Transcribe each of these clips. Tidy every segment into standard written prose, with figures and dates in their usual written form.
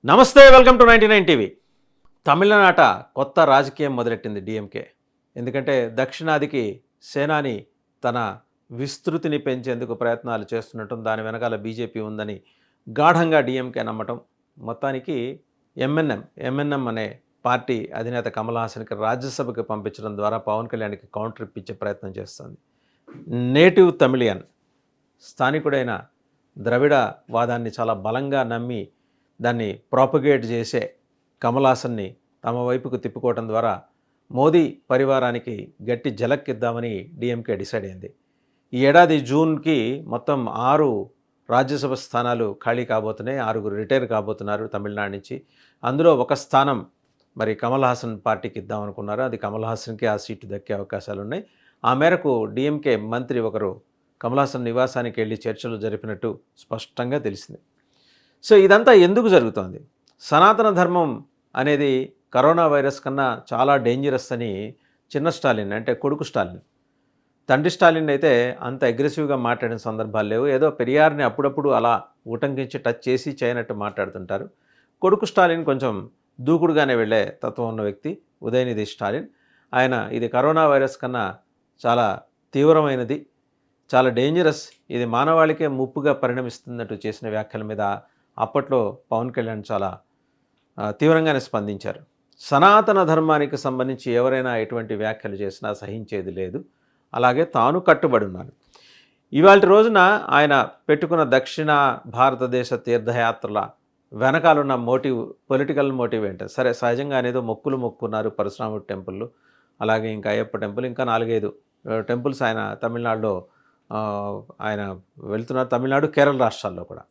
నమస్తే, welcome to 99 TV. తమిళనాట కొత్త రాజకీయం మొదలెట్టింది డీఎంకే. ఎందుకంటే దక్షిణాదికి సేనాని తన విస్తృతిని పెంచేందుకు ప్రయత్నాలు చేస్తున్నట్టు, దాని వెనకాల బీజేపీ ఉందని గాఢంగా డీఎంకే నమ్మటం. మొత్తానికి ఎంఎన్ఎం అనే పార్టీ అధినేత కమల్ హాసన్కి రాజ్యసభకి పంపించడం ద్వారా పవన్ కళ్యాణ్కి కౌంటర్ ఇప్పించే ప్రయత్నం చేస్తుంది. నేటివ్ తమిళియన్, స్థానికుడైన ద్రవిడ వాదాన్ని చాలా బలంగా నమ్మి దాన్ని ప్రాపగేట్ చేసే కమల్ హాసన్ని తమ వైపుకు తిప్పుకోవటం ద్వారా మోదీ పరివారానికి గట్టి జలక్కిద్దామని డీఎంకే డిసైడ్ అయింది. ఈ ఏడాది జూన్కి మొత్తం 6 రాజ్యసభ స్థానాలు ఖాళీ కాబోతున్నాయి. 6 రిటైర్ కాబోతున్నారు తమిళనాడు నుంచి. అందులో ఒక స్థానం మరి కమల్ హాసన్ పార్టీకి ఇద్దామనుకున్నారు. అది కమల్ హాసన్కి ఆ సీటు దక్కే అవకాశాలు ఉన్నాయి. ఆ మేరకు డీఎంకే మంత్రి ఒకరు కమల్ హాసన్ నివాసానికి వెళ్ళి చర్చలు జరిపినట్టు స్పష్టంగా తెలిసింది. సో ఇదంతా ఎందుకు జరుగుతోంది? సనాతన ధర్మం అనేది కరోనా వైరస్ కన్నా చాలా డేంజరస్ అని చిన్న స్టాలిన్, అంటే కొడుకు స్టాలిన్, తండ్రి స్టాలిన్ అయితే అంత అగ్రెసివ్గా మాట్లాడిన సందర్భాలు లేవు. ఏదో పెరియార్ని అప్పుడప్పుడు అలా ఉటంకించి టచ్ చేసి చేయనట్టు మాట్లాడుతుంటారు. కొడుకు స్టాలిన్ కొంచెం దూకుడుగానే వెళ్ళే తత్వం ఉన్న వ్యక్తి, ఉదయనిధి స్టాలిన్. ఆయన ఇది కరోనా వైరస్ కన్నా చాలా తీవ్రమైనది, చాలా డేంజరస్, ఇది మానవాళికే ముప్పుగా పరిణమిస్తున్నట్టు చేసిన వ్యాఖ్యల మీద అప్పట్లో పవన్ కళ్యాణ్ చాలా తీవ్రంగానే స్పందించారు. సనాతన ధర్మానికి సంబంధించి ఎవరైనా ఎటువంటి వ్యాఖ్యలు చేసినా సహించేది లేదు, అలాగే తాను కట్టుబడి ఉన్నాను. ఇవాళ రోజున ఆయన పెట్టుకున్న దక్షిణ భారతదేశ తీర్థయాత్రల వెనకాలన్న మోటివ్, పొలిటికల్ మోటివ్ ఏంటి? సరే, సహజంగా అనేదో మొక్కులు మొక్కున్నారు, పరశురాముడి టెంపుల్, అలాగే ఇంకా అయ్యప్ప టెంపుల్, ఇంకా 4-5 టెంపుల్స్ ఆయన తమిళనాడులో ఆయన వెళ్తున్నారు. తమిళనాడు, కేరళ రాష్ట్రాల్లో కూడా.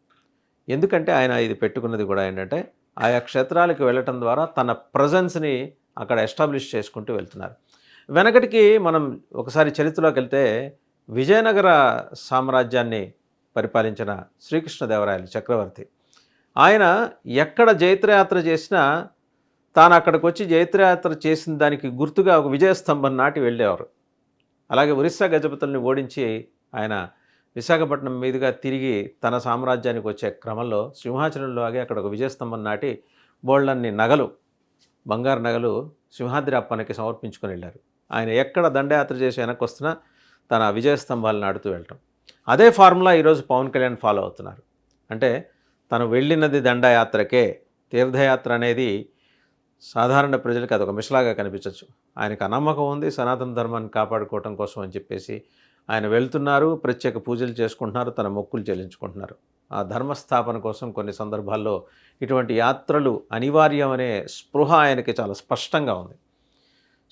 ఎందుకంటే ఆయన ఇది పెట్టుకున్నది కూడా ఏంటంటే ఆయా క్షేత్రాలకు వెళ్ళటం ద్వారా తన ప్రజెన్స్ని అక్కడ ఎస్టాబ్లిష్ చేసుకుంటూ వెళ్తున్నారు. వెనకటికి మనం ఒకసారి చరిత్రలోకి వెళ్తే విజయనగర సామ్రాజ్యాన్ని పరిపాలించిన శ్రీకృష్ణదేవరాయలు చక్రవర్తి, ఆయన ఎక్కడ జైత్రయాత్ర చేసినా తాను అక్కడికి వచ్చి జైత్రయాత్ర చేసిన దానికి గుర్తుగా ఒక విజయస్తంభం నాటి వెళ్ళేవారు. అలాగే ఒరిస్సా గజపతుల్ని ఓడించి ఆయన విశాఖపట్నం మీదుగా తిరిగి తన సామ్రాజ్యానికి వచ్చే క్రమంలో సింహాచలంలో ఆగి అక్కడ ఒక విజయస్తంభం నాటి బోళ్ళన్ని నగలు, బంగారు నగలు సింహాద్రి అప్పన్నకి సమర్పించుకొని వెళ్ళారు. ఆయన ఎక్కడ దండయాత్ర చేసి వెనక్కి వస్తున్నా తన విజయస్తంభాలు నాడుతూ వెళ్ళటం. అదే ఫార్ములా ఈరోజు పవన్ కళ్యాణ్ ఫాలో అవుతున్నారు. అంటే తను వెళ్ళినది దండయాత్రకే. తీర్థయాత్ర అనేది సాధారణ ప్రజలకు అదొక మిషలాగా కనిపించవచ్చు. ఆయనకు నమ్మకం ఉంది సనాతన ధర్మాన్ని కాపాడుకోవటం కోసం అని చెప్పేసి ఆయన వెళ్తున్నారు, ప్రత్యేక పూజలు చేసుకుంటున్నారు, తన మొక్కులు చెల్లించుకుంటున్నారు. ఆ ధర్మస్థాపన కోసం కొన్ని సందర్భాల్లో ఇటువంటి యాత్రలు అనివార్యమనే స్పృహ ఆయనకి చాలా స్పష్టంగా ఉంది.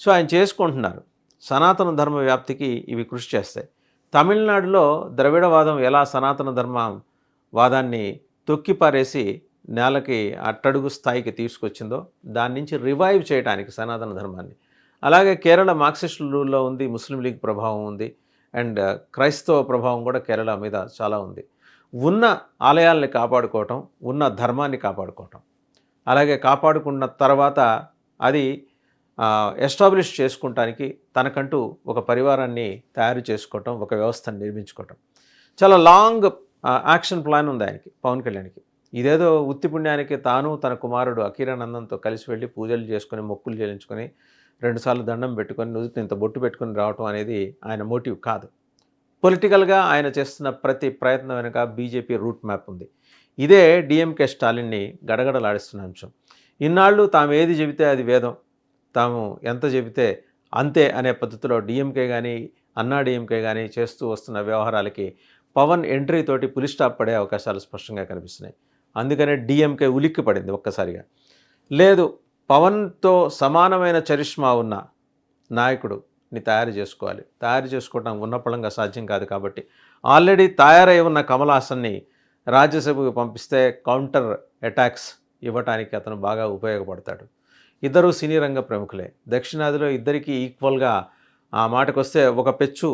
సో ఆయన చేసుకుంటున్నారు. సనాతన ధర్మ వ్యాప్తికి ఇవి కృషి చేస్తాయి. తమిళనాడులో ద్రవిడవాదం ఎలా సనాతన ధర్మ వాదాన్ని తొక్కిపారేసి నేలకి అట్టడుగు స్థాయికి తీసుకొచ్చిందో దాని నుంచి రివైవ్ చేయడానికి సనాతన ధర్మాన్ని, అలాగే కేరళ మార్క్సిస్ట్ రూల్లో ఉంది, ముస్లిం లీగ్ ప్రభావం ఉంది, అండ్ క్రైస్తవ ప్రభావం కూడా కేరళ మీద చాలా ఉంది. ఉన్న ఆలయాల్ని కాపాడుకోవటం, ఉన్న ధర్మాన్ని కాపాడుకోవటం, అలాగే కాపాడుకున్న తర్వాత అది ఎస్టాబ్లిష్ చేసుకుంటానికి తనకంటూ ఒక పరివారాన్ని తయారు చేసుకోవటం, ఒక వ్యవస్థను నిర్మించుకోవటం, చాలా లాంగ్ యాక్షన్ ప్లాన్ ఉంది ఆయనకి, పవన్ కళ్యాణ్కి. ఇదేదో ఉత్తి పుణ్యానికి తాను తన కుమారుడు అఖీరానందంతో కలిసి వెళ్ళి పూజలు చేసుకొని మొక్కులు చెల్లించుకొని 2 సార్లు దండం పెట్టుకొని నుదుటిని ఇంత బొట్టు పెట్టుకొని రావటం అనేది ఆయన మోటివ్ కాదు. పొలిటికల్గా ఆయన చేస్తున్న ప్రతి ప్రయత్నం వెనుక బీజేపీ రూట్ మ్యాప్ ఉంది. ఇదే డిఎంకే స్టాలిన్ని గడగడలాడిస్తున్న అంశం. ఇన్నాళ్ళు తాము ఏది చెబితే అది వేదం, తాము ఎంత చెబితే అంతే అనే పద్ధతిలో డిఎంకే కానీ అన్నా డిఎంకే కానీ చేస్తూ వస్తున్న వ్యవహారాలకి పవన్ ఎంట్రీతోటి పులి స్టాప్ పడే అవకాశాలు స్పష్టంగా కనిపిస్తున్నాయి. అందుకనే డిఎంకే ఉలిక్కి పడింది ఒక్కసారిగా. లేదు, పవన్తో సమానమైన చరిష్మా ఉన్న నాయకుడిని తయారు చేసుకోవాలి. తయారు చేసుకోవడం ఉన్నపళంగా సాధ్యం కాదు కాబట్టి ఆల్రెడీ తయారై ఉన్న కమల్ హాసన్ని రాజ్యసభకు పంపిస్తే కౌంటర్ అటాక్స్ ఇవ్వటానికి అతను బాగా ఉపయోగపడతాడు. ఇద్దరు సినీ రంగ ప్రముఖులే. దక్షిణాదిలో ఇద్దరికీ ఈక్వల్గా ఆ మాటకు వస్తే ఒక పెచ్చు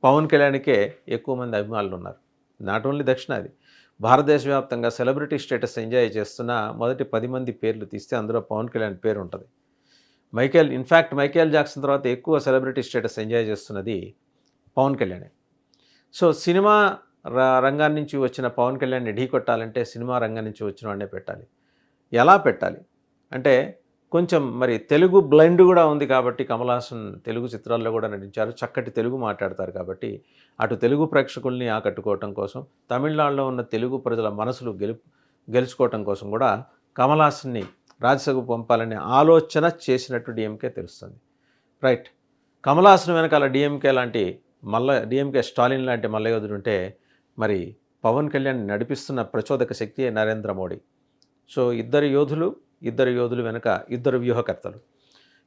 పవన్ కళ్యాణ్కే ఎక్కువ మంది అభిమానులు ఉన్నారు. నాట్ ఓన్లీ దక్షిణాది, భారతదేశ వ్యాప్తంగా సెలబ్రిటీ స్టేటస్ ఎంజాయ్ చేస్తున్న మొదటి 10 మంది పేర్లు తీస్తే అందులో పవన్ కళ్యాణ్ పేరు ఉంటుంది. మైకేల్ జాక్సన్ తర్వాత ఎక్కువ సెలబ్రిటీ స్టేటస్ ఎంజాయ్ చేస్తున్నది పవన్ కళ్యాణే. సో సినిమా రంగాన్ని నుంచి వచ్చిన పవన్ కళ్యాణ్ని ఢీ కొట్టాలంటే సినిమా రంగం నుంచి వచ్చిన వాడినే పెట్టాలి. ఎలా పెట్టాలి అంటే కొంచెం మరి తెలుగు బ్లెండ్ కూడా ఉంది కాబట్టి కమల్ హాసన్ తెలుగు చిత్రాల్లో కూడా నటించారు. చక్కటి తెలుగు మాట్లాడతారు కాబట్టి అటు తెలుగు ప్రేక్షకుల్ని ఆకట్టుకోవటం కోసం, తమిళనాడులో ఉన్న తెలుగు ప్రజల మనసులు గెలుచుకోవటం కోసం కూడా కమల్ హాసన్‌ని రాజ్యసభకు పంపాలనే ఆలోచన చేసినట్టు డీఎంకే తెలుస్తుంది. రైట్. కమల్ హాసన్ వెనకాల డీఎంకే లాంటి డీఎంకే స్టాలిన్ లాంటి మల్లయోధుడుంటే మరి పవన్ కళ్యాణ్ నడిపిస్తున్న ప్రచోదక శక్తియే నరేంద్ర మోడీ. సో ఇద్దరు యోధులు వెనుక ఇద్దరు వ్యూహకర్తలు.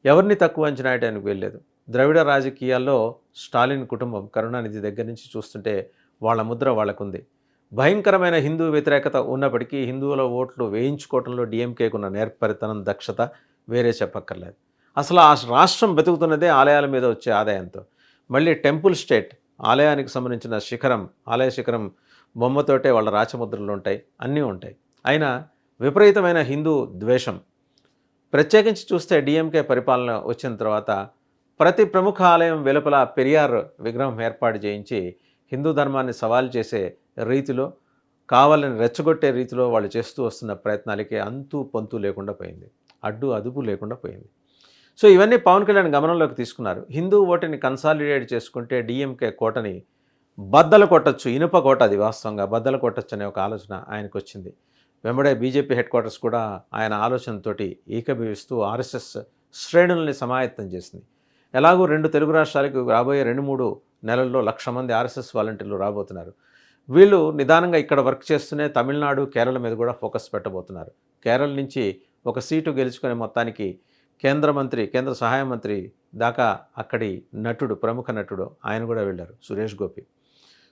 ఎవరిని తక్కువ అంచనా వేయడానికి వెళ్ళలేదు. ద్రవిడ రాజకీయాల్లో స్టాలిన్ కుటుంబం కరుణానిధి దగ్గర నుంచి చూస్తుంటే వాళ్ళ ముద్ర వాళ్ళకుంది. భయంకరమైన హిందూ వ్యతిరేకత ఉన్నప్పటికీ హిందువుల ఓట్లు వేయించుకోవడంలో డీఎంకేకున్న నేర్పరితనం, దక్షత వేరే చెప్పక్కర్లేదు. అసలు ఆ రాష్ట్రం బతుకుతున్నదే ఆలయాల మీద వచ్చే ఆదాయంతో. మళ్ళీ టెంపుల్ స్టేట్, ఆలయానికి సంబంధించిన ఆలయ శిఖరం బొమ్మతోటే వాళ్ళ రాచముద్రలు ఉంటాయి, అన్నీ ఉంటాయి. అయినా విపరీతమైన హిందూ ద్వేషం. ప్రత్యేకించి చూస్తే డీఎంకే పరిపాలన వచ్చిన తర్వాత ప్రతి ప్రముఖ ఆలయం వెలుపల పెరియార్ విగ్రహం ఏర్పాటు చేయించి హిందూ ధర్మాన్ని సవాల్ చేసే రీతిలో, కావాలని రెచ్చగొట్టే రీతిలో వాళ్ళు చేస్తూ వస్తున్న ప్రయత్నాలకి అంతు పొంతు లేకుండా పోయింది, అదుపు లేకుండా పోయింది. సో ఇవన్నీ పవన్ కళ్యాణ్ గమనంలోకి తీసుకున్నారు. హిందూ ఓటుని కన్సాలిడేట్ చేసుకుంటే డీఎంకే కోటని బద్దలు కొట్టచ్చు, ఇనుప కోట అది వాస్తవంగా బద్దలు కొట్టచ్చు అనే ఒక ఆలోచన ఆయనకు వచ్చింది. వెంబడే బీజేపీ హెడ్ క్వార్టర్స్ కూడా ఆయన ఆలోచనతోటి ఏకీభవిస్తూ ఆర్ఎస్ఎస్ శ్రేణుల్ని సమాయత్తం చేసింది. ఎలాగో 2 తెలుగు రాష్ట్రాలకు రాబోయే 2-3 నెలల్లో 1,00,000 మంది ఆర్ఎస్ఎస్ వాలంటీర్లు రాబోతున్నారు. వీళ్ళు నిదానంగా ఇక్కడ వర్క్ చేస్తూనే తమిళనాడు, కేరళ మీద కూడా ఫోకస్ పెట్టబోతున్నారు. కేరళ నుంచి ఒక సీటు గెలుచుకునే మొత్తానికి కేంద్ర సహాయ మంత్రి దాకా అక్కడి ప్రముఖ నటుడు ఆయన కూడా వెళ్ళారు, సురేష్ గోపి.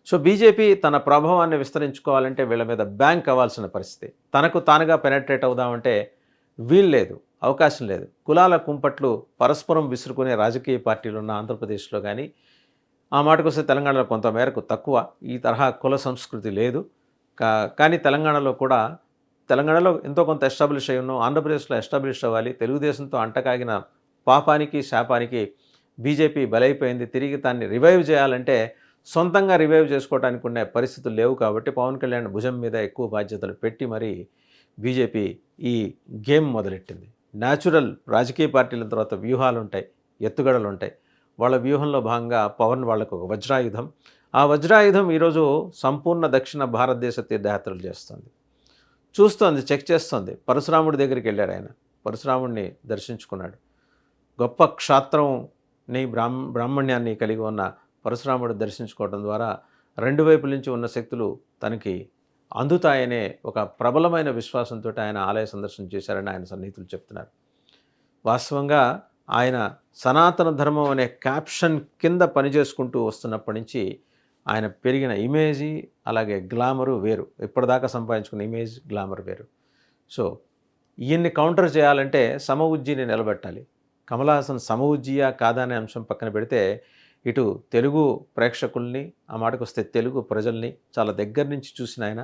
సో బీజేపీ తన ప్రభావాన్ని విస్తరించుకోవాలంటే వీళ్ళ మీద బ్యాంక్ అవ్వాల్సిన పరిస్థితి. తనకు తానుగా పెనట్రేట్ అవుదామంటే వీల్లేదు, అవకాశం లేదు. కులాల కుంపట్లు పరస్పరం విసురుకునే రాజకీయ పార్టీలు ఉన్న ఆంధ్రప్రదేశ్లో కానీ, ఆ మాటకొస్తే తెలంగాణలో కొంతమేరకు తక్కువ ఈ తరహా కుల సంస్కృతి లేదు. కానీ తెలంగాణలో ఎంతో కొంత ఎస్టాబ్లిష్ అయి ఉన్నాం, ఆంధ్రప్రదేశ్లో ఎస్టాబ్లిష్ అవ్వాలి. తెలుగుదేశంతో అంటకాగిన పాపానికి శాపానికి బీజేపీ బలైపోయింది. తిరిగి దాన్ని రివైవ్ చేయాలంటే సొంతంగా రివైవ్ చేసుకోవడానికి ఉండే పరిస్థితులు లేవు. కాబట్టి పవన్ కళ్యాణ్ భుజం మీద ఎక్కువ బాధ్యతలు పెట్టి మరి బీజేపీ ఈ గేమ్ మొదలెట్టింది. న్యాచురల్ రాజకీయ పార్టీల తర్వాత వ్యూహాలు ఉంటాయి, ఎత్తుగడలు ఉంటాయి. వాళ్ళ వ్యూహంలో భాగంగా పవన్ వాళ్ళకు ఒక వజ్రాయుధం. ఆ వజ్రాయుధం ఈరోజు సంపూర్ణ దక్షిణ భారతదేశ తీర్థయాత్రలు చేస్తుంది, చూస్తోంది, చెక్ చేస్తోంది. పరశురాముడి దగ్గరికి వెళ్ళాడు ఆయన, పరశురాముడిని దర్శించుకున్నాడు. గొప్ప క్షాత్రంని బ్రాహ్మణ్యాన్ని కలిగి ఉన్న పరశురాముడు దర్శించుకోవడం ద్వారా 2 వైపుల నుంచి ఉన్న శక్తులు తనకి అందుతాయనే ఒక ప్రబలమైన విశ్వాసంతో ఆయన ఆలయ సందర్శన చేశారని ఆయన సన్నిహితులు చెప్తున్నారు. వాస్తవంగా ఆయన సనాతన ధర్మం అనే క్యాప్షన్ కింద పనిచేసుకుంటూ వస్తున్నప్పటి నుంచి ఆయన పెరిగిన ఇమేజీ అలాగే గ్లామరు వేరు. ఇప్పటిదాకా సంపాదించుకున్న ఇమేజ్, గ్లామర్ వేరు. సో ఈయన్ని కౌంటర్ చేయాలంటే సమఉజ్జీని నిలబెట్టాలి. కమల్ హాసన్ సమఉజ్జీయా కాదా అనే అంశం పక్కన పెడితే ఇటు తెలుగు ప్రేక్షకుల్ని, ఆ మాటకొస్తే తెలుగు ప్రజల్ని చాలా దగ్గర నుంచి చూసిన ఆయన,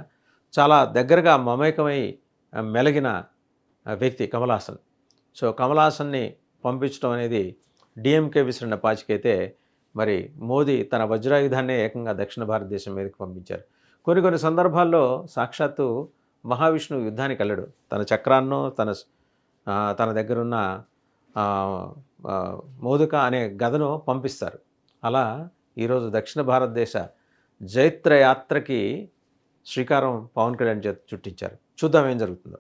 చాలా దగ్గరగా మమేకమై మెలిగిన వ్యక్తి కమల్ హాసన్. సో కమల్ హాసన్ని పంపించడం అనేది డీఎంకే విసిరిన పాచికైతే మరి మోదీ తన వజ్రాయుధాన్నే ఏకంగా దక్షిణ భారతదేశం మీదకి పంపించారు. కొన్ని సందర్భాల్లో సాక్షాత్తు మహావిష్ణువు యుద్ధానికి వెళ్ళడు, తన చక్రాన్నో తన దగ్గరున్న మోదుక అనే గదను పంపిస్తారు. అలా ఈరోజు దక్షిణ భారతదేశ జైత్రయాత్రకి శ్రీకారం పవన్ కళ్యాణ్ చుట్టించారు. చూద్దాం ఏం జరుగుతుందో.